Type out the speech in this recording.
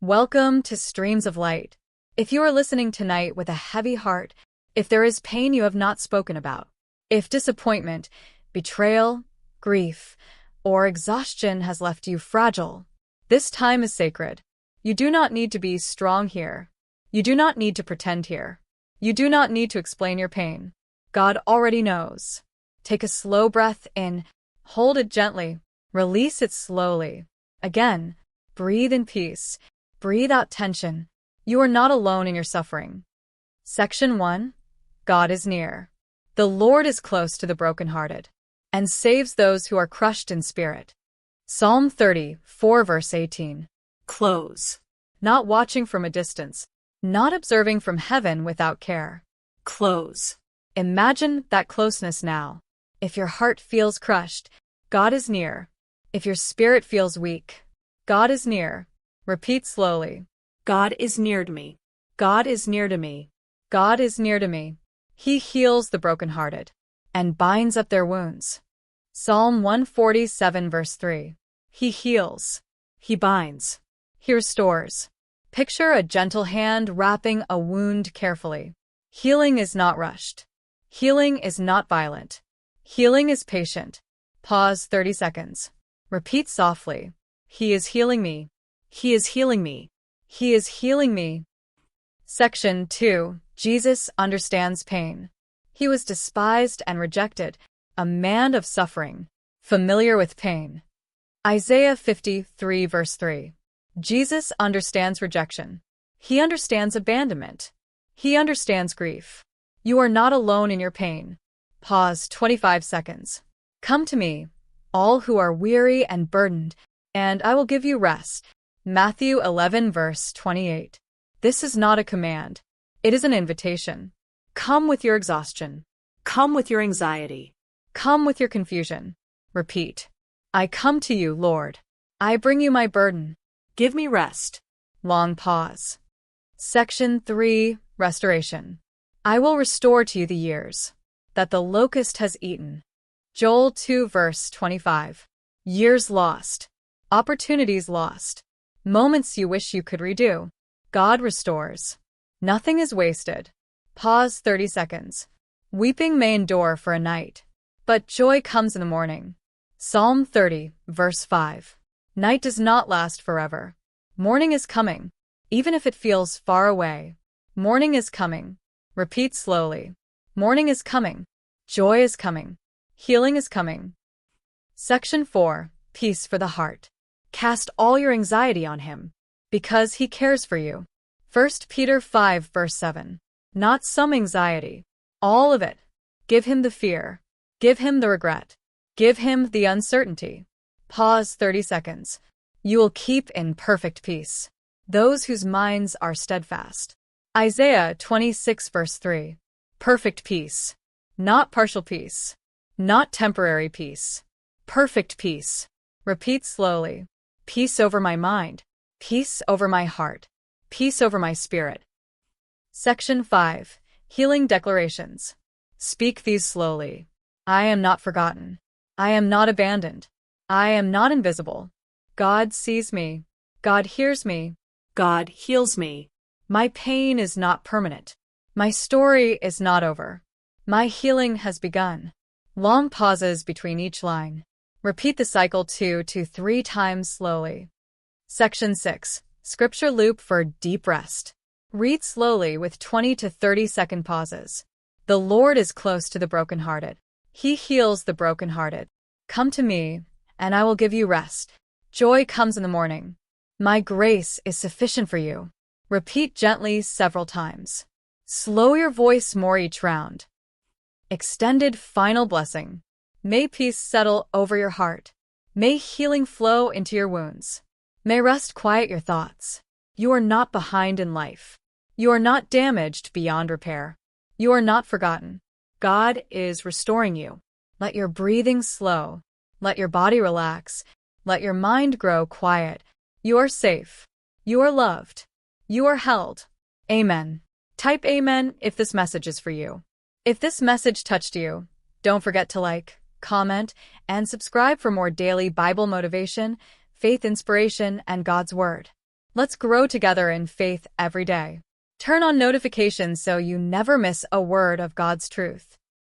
Welcome to Streams of Light. If you are listening tonight with a heavy heart, if there is pain you have not spoken about, if disappointment, betrayal, grief, or exhaustion has left you fragile, this time is sacred. You do not need to be strong here. You do not need to pretend here. You do not need to explain your pain. God already knows. Take a slow breath in, hold it gently, release it slowly. Again, breathe in peace. Breathe out tension. You are not alone in your suffering. Section 1. God is near. The Lord is close to the brokenhearted and saves those who are crushed in spirit. Psalm 34 verse 18. Close. Not watching from a distance, not observing from heaven without care. Close. Imagine that closeness now. If your heart feels crushed, God is near. If your spirit feels weak, God is near. Repeat slowly. God is near to me. God is near to me. God is near to me. He heals the brokenhearted and binds up their wounds. Psalm 147 verse 3. He heals. He binds. He restores. Picture a gentle hand wrapping a wound carefully. Healing is not rushed. Healing is not violent. Healing is patient. Pause 30 seconds. Repeat softly. He is healing me. He is healing me. He is healing me. Section 2. Jesus understands pain. He was despised and rejected, a man of suffering, familiar with pain. Isaiah 53 verse 3. Jesus understands rejection. He understands abandonment. He understands grief. You are not alone in your pain. Pause 25 seconds. Come to me, all who are weary and burdened, and I will give you rest. Matthew 11 verse 28. This is not a command. It is an invitation. Come with your exhaustion. Come with your anxiety. Come with your confusion. Repeat. I come to you, Lord. I bring you my burden. Give me rest. Long pause. Section 3. Restoration. I will restore to you the years that the locust has eaten. Joel 2 verse 25. Years lost. Opportunities lost. Moments you wish you could redo. God restores. Nothing is wasted. Pause 30 seconds. Weeping may endure for a night, but joy comes in the morning. Psalm 30, verse 5. Night does not last forever. Morning is coming, even if it feels far away. Morning is coming. Repeat slowly. Morning is coming. Joy is coming. Healing is coming. Section 4. Peace for the heart. Cast all your anxiety on him, because he cares for you. 1 Peter 5 verse 7. Not some anxiety. All of it. Give him the fear. Give him the regret. Give him the uncertainty. Pause 30 seconds. You will keep in perfect peace those whose minds are steadfast. Isaiah 26 verse 3. Perfect peace. Not partial peace. Not temporary peace. Perfect peace. Repeat slowly. Peace over my mind. Peace over my heart. Peace over my spirit. Section 5. Healing declarations. Speak these slowly. I am not forgotten. I am not abandoned. I am not invisible. God sees me. God hears me. God heals me. My pain is not permanent. My story is not over. My healing has begun. Long pauses between each line. Repeat the cycle 2 to 3 times slowly. Section 6. Scripture loop for deep rest. Read slowly with 20 to 30 second pauses. The Lord is close to the brokenhearted. He heals the brokenhearted. Come to me, and I will give you rest. Joy comes in the morning. My grace is sufficient for you. Repeat gently several times. Slow your voice more each round. Extended final blessing. May peace settle over your heart. May healing flow into your wounds. May rest quiet your thoughts. You are not behind in life. You are not damaged beyond repair. You are not forgotten. God is restoring you. Let your breathing slow. Let your body relax. Let your mind grow quiet. You are safe. You are loved. You are held. Amen. Type Amen if this message is for you. If this message touched you, don't forget to like, comment, and subscribe for more daily Bible motivation, faith inspiration, and God's Word. Let's grow together in faith every day. Turn on notifications so you never miss a word of God's truth.